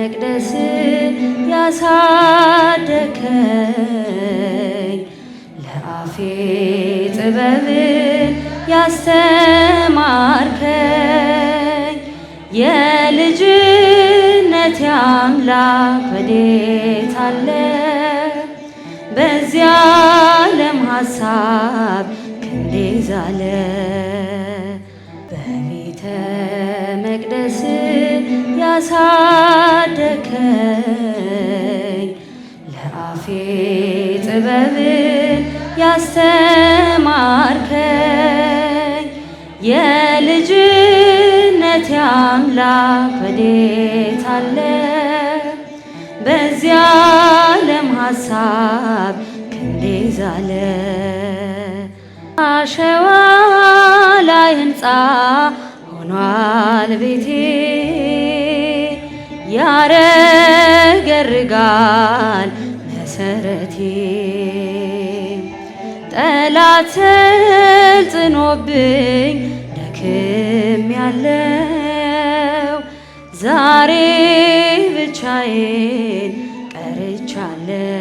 መቅደስ ያሳደከኝ ለአፌ ጥበብን ያስተማርከኝ የልጅነቴ አምላክ ወዴት አለ? በዚያ ዓለም ሐሳብ ክንዴ ዛለ። በቤተ መቅደስ ያሳደከኝ ለአፌ ጥበብን ያስተማርከኝ የልጅነቴ አምላክ ወዴት አለ? በዚያ ዓለም ሐሳብ ክንዴ ዛለ። አሸዋ ላይ ሕንፃ ሆኗል ቤቴ ያረገርጋል መሰረቴ ጠላት ሰልጥኖብኝ ደክሜያለሁ ዛሬ ብቻዬን ቀርቻለሁ።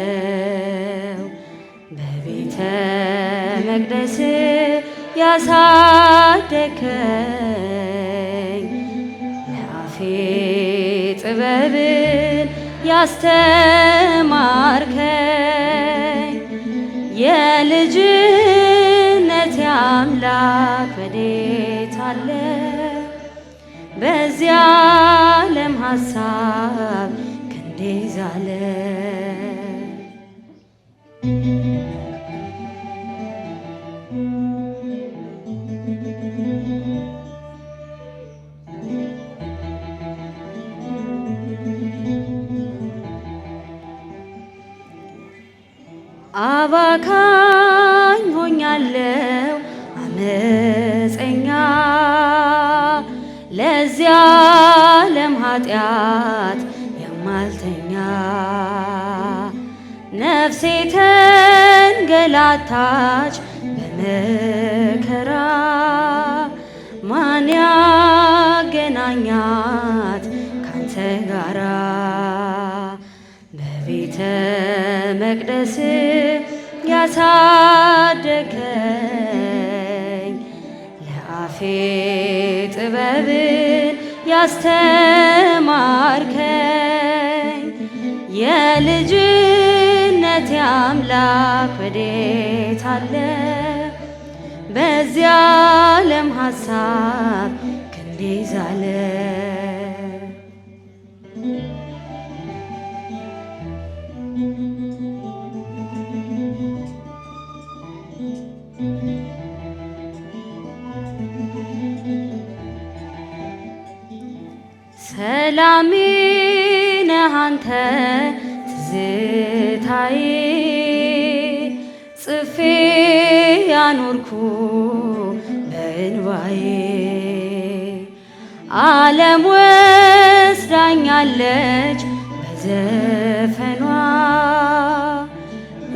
በቤተ መቅደስ ያሳደከኝ ለአፌ ጥበብን ያስተማርከኝ የልጅነቴ አምላክ ወዴት አለ? በዚያ ዓለም ሐሳብ ክንዴ ዛለ። አባካኝ ሆኛለሁ አመፀኛ ለዚያ ዓለም ኃጢአት የማልተኛ ነፍሴ ተንገላታች በመከራ ማን ያገናኛት ካንተ ጋራ? በቤተ መቅደስ ያሳደከኝ ለአፌ ጥበብን ያስተማርከኝ የልጅነቴ አምላክ ወዴት አለ? በዚያ ዓለም ሐሳብ ክንዴ ዛለ። ሰላሜ ነህ አንተ ትዝታዬ ጽፌ ያኖርኩ በእንባዬ ዓለም ወስዳኛለች በዘፈኗ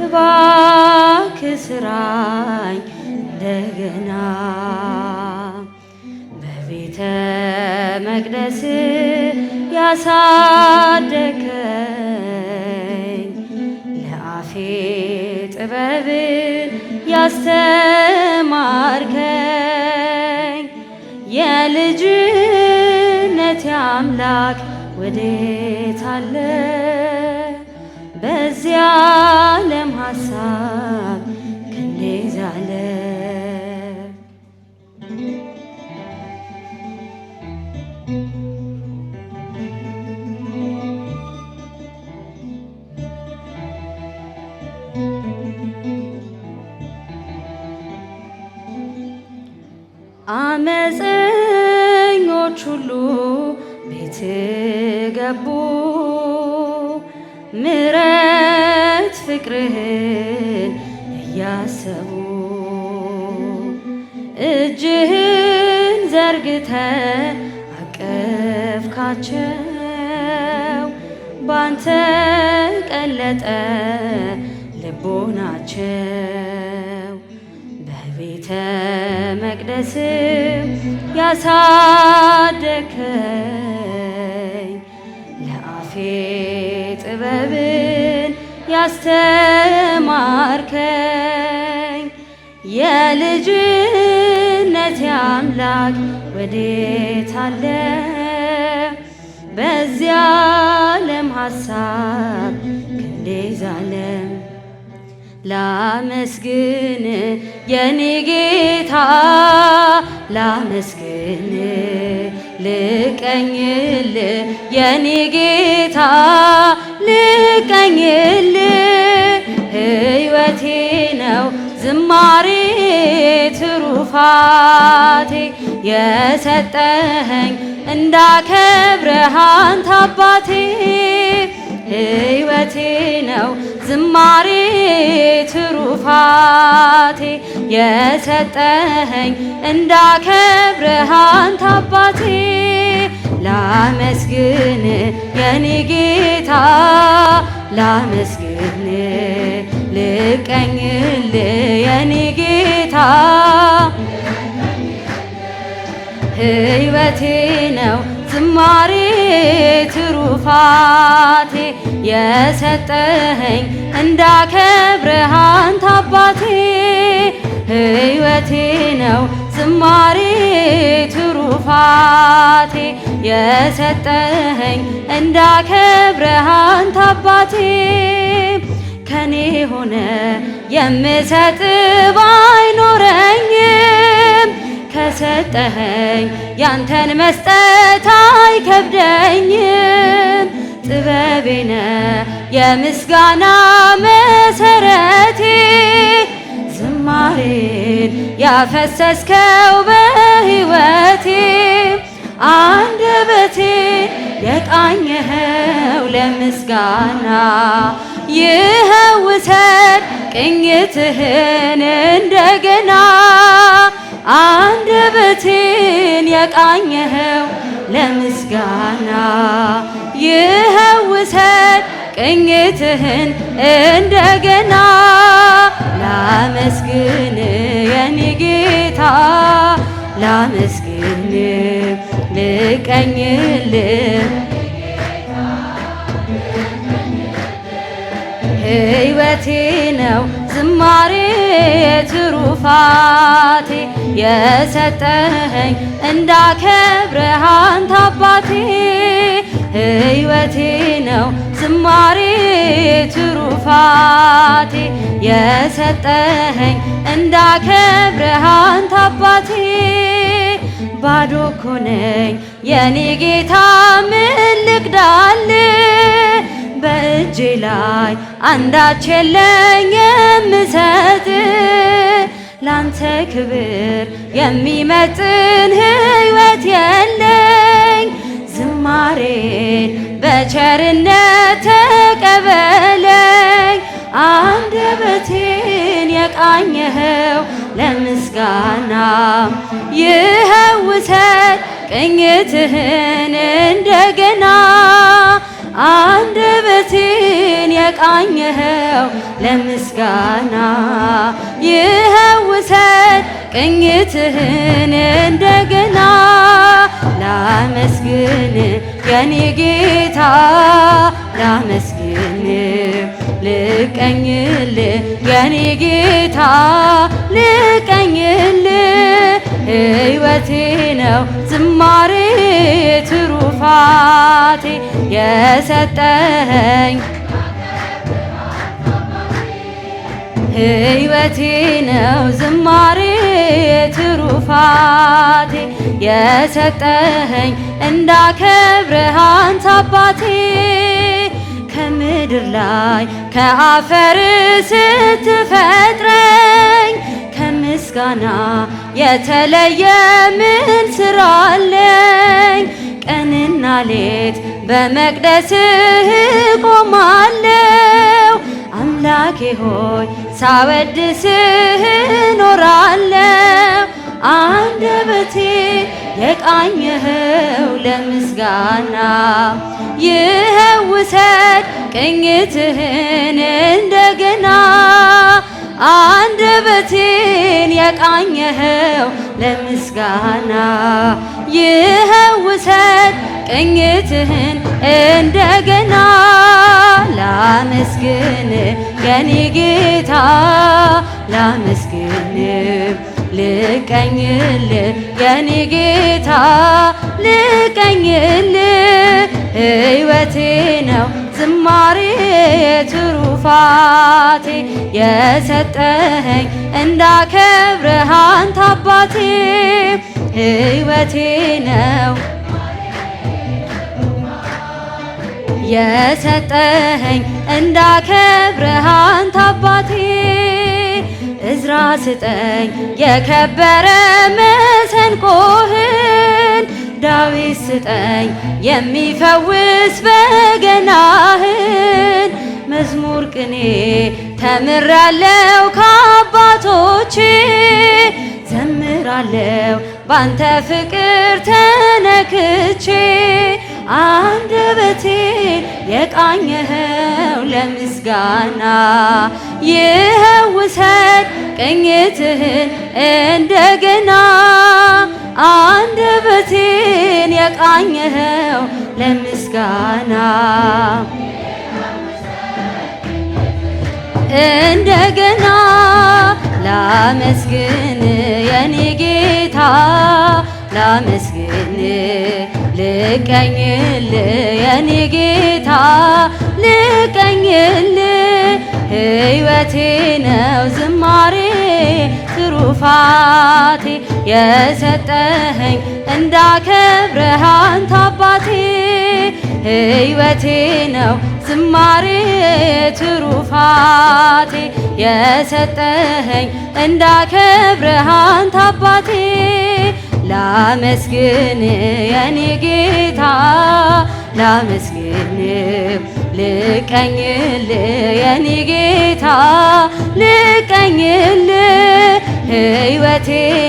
እባክህ ስራኝ እንደገና በቤተ መቅደስ ያሳደከኝ ለአፌ ጥበብን ያስተማርከኝ የልጅነቴ አምላክ ወዴት አለ? በዚያ ዓለም ሐሳብ ክንዴ ዛለ። አመፀኞች ሁሉ ቤት ገቡ ምሕረት ፍቅርህን እያሰቡ እጅህን ዘርግተ አቀፍካቸው ባንተ ቀለጠ ልቦናቸው በቤተ መቅደስ ያሳደከኝ ለአፌ ጥበብን ያስተማርከኝ የልጅነቴ አምላክ ወዴት አለ? በዚያ ዓለም ሐሳብ ክንዴ ዛለ። ላመስግን የኔ ጌታ ላመስግን ልቀኝል የኔ ጌታ ልቀኝል ሕይወቴ ነው ዝማሬ ትሩፋቴ የሰጠኸኝ እንዳከብረህ አንተ አባቴ ሕይወቴ ነው ዝማሬ ትሩፋቴ የሰጠኸኝ እንዳከብረህ አንተ አባቴ ላመስግን የኔ ጌታ ላመስግን ልቀኝል የኔ ጌታ ሕይወቴ ነው ዝማሬ ትሩፋቴ የሰጠኸኝ እንዳከብረህ አንተ አባቴ ሕይወቴ ነው ዝማሬ ትሩፋቴ የሰጠኸኝ እንዳከብረህ አንተ አባቴ ከኔ ሆነ የምሰጥ ባይኖረኝም ከሰጠኸኝ ያንተን መስጠት አይከብደኝም። ጥበቤ ነህ የምስጋና መሰረቴ ዝማሬን ያፈሰስከው በሕይወቴ አንደበቴን የቃኘኸው ለምስጋና ይኸው ውሰድ ቅኝትህን እንደገና አንደበቴን የቃኘኸው ለምስጋና ይኸው ውሰድ ቅኝትህን እንደገና ላመስግን የኔ ጌታ ላመስግን ልቀኝልህ ሕይወቴ ነው ዝማሬ ትሩፋቴ የሰጠኸኝ እንዳከብረህ አንተ አባቴ ሕይወቴ ነው ዝማሬ ትሩፋቴ የሰጠኸኝ እንዳከብረህ አንተ አባቴ ባዶ እኮ ነኝ የኔ ጌታ ምን ልክዳልህ በእጄ ላይ አንዳች የለኝ የምሰጥ ላንተ ክብር የሚመጥን ሕይወት የለኝ ዝማሬን በቸርነት ተቀበለኝ አንደበቴን የቃኘኸው ለምስጋና ይኸው ውሰድ ቅኝትህን እንደገና አንደበቴን የቃኘኸው ለምስጋና ይኸው ውሰድ ቅኝትህን እንደገና ላመስግን የኔ ጌታ ላመስግን ልቀኝል የኔ ጌታ ልቀኝል ሕይወቴ ነው ዝማሬ ትሩፋቴ የሰጠኸኝ ሕይወቴ ነው ዝማሬ ትሩፋቴ የሰጠኸኝ እንዳከብረህ አንተ አባቴ ከምድር ላይ ከአፈር ስትፈጥረኝ ከምስጋና የተለየ ምን ስራ አለኝ? ቀንና ሌት በመቅደስህ ቆማለሁ። አምላኬ ሆይ ሳወድስህ እኖራለሁ። አንደበቴ የቃኘኸው ለምስጋና ይኸው ውሰድ ቅኝትህን እንደገና። አንደበቴን የቃኘኸው ለምስጋና ይኸው ውሰድ ቅኝትህን እንደገና ላመስግን የኔ ጌታ ላመስግን ልቀኝል የኔ ጌታ ልቀኝል ሕይወቴ ነው ዝማሬ ትሩፋቴ የሰጠኸኝ እንዳከብርህ አንተ አባቴ ሕይወቴ ነው የሰጠኸኝ እንዳከብርህ አንተ አባቴ እዝራ ስጠኝ የከበረ መሰንቆህን ዳዊት ስጠኝ የሚፈውስ በገናህን መዝሙር ቅኔ ተምራለው ከአባቶቼ ዘምራለው ባንተ ፍቅር ተነክቼ አንደበቴን የቃኘኸው ለምስጋና ይኸው ውሰድ ቅኝትህን እንደገና አንደበቴን የቃኘኸው ለምስጋና እንደገና ላመስግን የኔ ጌታ ላመስግን ልቀኝል የኔ ጌታ ልቀኝል ሕይወቴ ነው ዝማሬ ትሩፋቴ የሰጠኸኝ እንዳከብርህ አንተ አባቴ ሕይወቴ ነው ዝማሬ ትሩፋቴ የሰጠኸኝ እንዳከብርህ አንተ አባቴ ላመስግን የኔ ጌታ ላመስግን ልቀኝል የኔ ጌታ ልቀኝል ሕይወቴ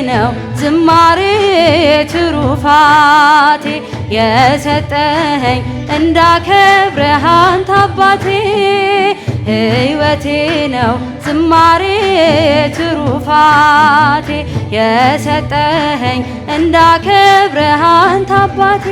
ነው ዝማሬ ትሩፋቴ የሰጠኸኝ እንዳከብርህ አንተ አባቴ ሕይወቴ ነው ዝማሬ ትሩፋቴ የሰጠኸኝ እንዳከብርህ አንተ አባቴ